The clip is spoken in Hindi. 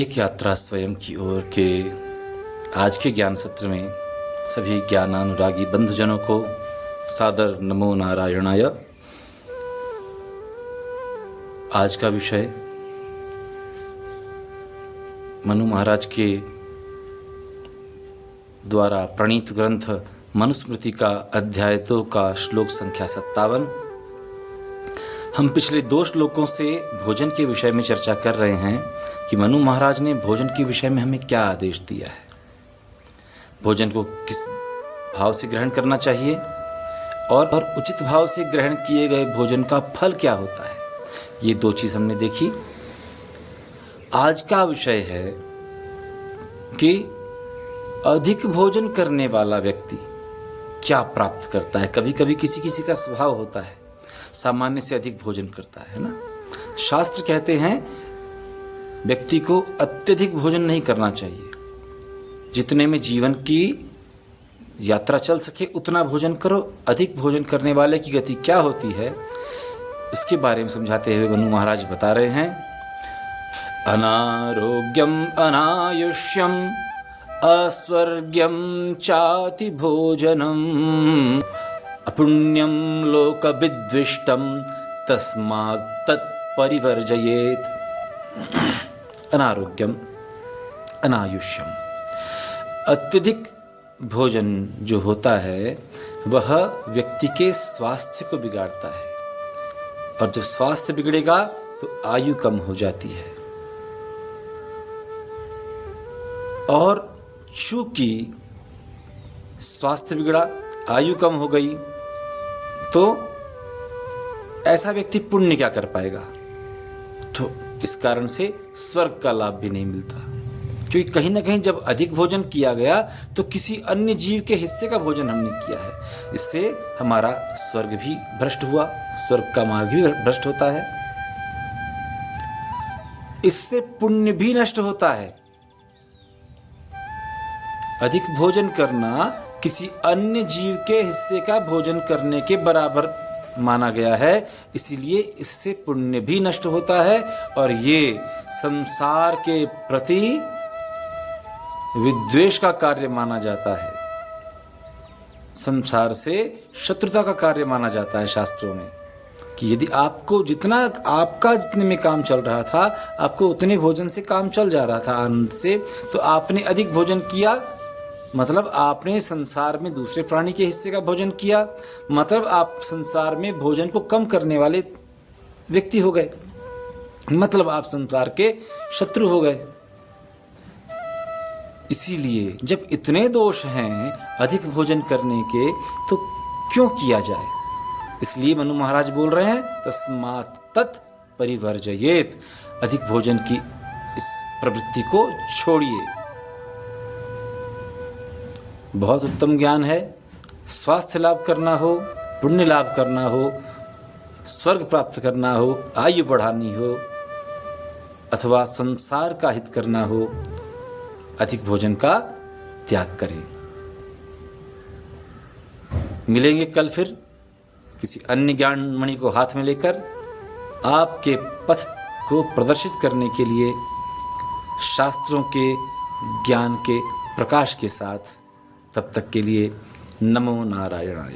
एक यात्रा स्वयं की ओर के आज के ज्ञान सत्र में सभी ज्ञानानुरागी बंधुजनों को सादर नमो नारायणाय। आज का विषय मनु महाराज के द्वारा प्रणीत ग्रंथ मनुस्मृति का अध्याय 2 का श्लोक संख्या 57। हम पिछले 2 श्लोकों से भोजन के विषय में चर्चा कर रहे हैं कि मनु महाराज ने भोजन के विषय में हमें क्या आदेश दिया है, भोजन को किस भाव से ग्रहण करना चाहिए और उचित भाव से ग्रहण किए गए भोजन का फल क्या होता है। ये 2 चीज हमने देखी। आज का विषय है कि अधिक भोजन करने वाला व्यक्ति क्या प्राप्त करता है। कभी कभी किसी किसी का स्वभाव होता है सामान्य से अधिक भोजन करता है ना। शास्त्र कहते हैं व्यक्ति को अत्यधिक भोजन नहीं करना चाहिए, जितने में जीवन की यात्रा चल सके उतना भोजन करो। अधिक भोजन करने वाले की गति क्या होती है इसके बारे में समझाते हुए मनु महाराज बता रहे हैं, अनारोग्यम अनायुष्यम अस्वर्ग्यम चाति भोजनम अपुण्यम लोक विद्विष्टम तस्मात् तत्परिवर्जयेत्। अनारोग्यम अनायुष्यम, अत्यधिक भोजन जो होता है वह व्यक्ति के स्वास्थ्य को बिगाड़ता है, और जब स्वास्थ्य बिगड़ेगा तो आयु कम हो जाती है। और चूंकि स्वास्थ्य बिगड़ा, आयु कम हो गई, तो ऐसा व्यक्ति पुण्य क्या कर पाएगा। तो इस कारण से स्वर्ग का लाभ भी नहीं मिलता, क्योंकि कहीं ना कहीं जब अधिक भोजन किया गया तो किसी अन्य जीव के हिस्से का भोजन हमने किया है। इससे हमारा स्वर्ग भी भ्रष्ट हुआ, स्वर्ग का मार्ग भी भ्रष्ट होता है। इससे पुण्य भी नष्ट होता है। अधिक भोजन करना किसी अन्य जीव के हिस्से का भोजन करने के बराबर माना गया है, इसीलिए इससे पुण्य भी नष्ट होता है और ये संसार के प्रति विद्वेष का कार्य माना जाता है, संसार से शत्रुता का कार्य माना जाता है शास्त्रों में, कि यदि आपको जितने में काम चल रहा था, आपको उतने भोजन से काम चल जा रहा था आनंद से, तो आपने अधिक भोजन किया मतलब आपने संसार में दूसरे प्राणी के हिस्से का भोजन किया, मतलब आप संसार में भोजन को कम करने वाले व्यक्ति हो गए, मतलब आप संसार के शत्रु हो गए। इसीलिए जब इतने दोष हैं अधिक भोजन करने के, तो क्यों किया जाए। इसलिए मनु महाराज बोल रहे हैं तस्मात् तत् परिवर्जयेत्, अधिक भोजन की इस प्रवृत्ति को छोड़िए। बहुत उत्तम ज्ञान है। स्वास्थ्य लाभ करना हो, पुण्य लाभ करना हो, स्वर्ग प्राप्त करना हो, आयु बढ़ानी हो, अथवा संसार का हित करना हो, अधिक भोजन का त्याग करें। मिलेंगे कल फिर किसी अन्य ज्ञान मणि को हाथ में लेकर, आपके पथ को प्रदर्शित करने के लिए शास्त्रों के ज्ञान के प्रकाश के साथ। तब तक के लिए नमो नारायणाय।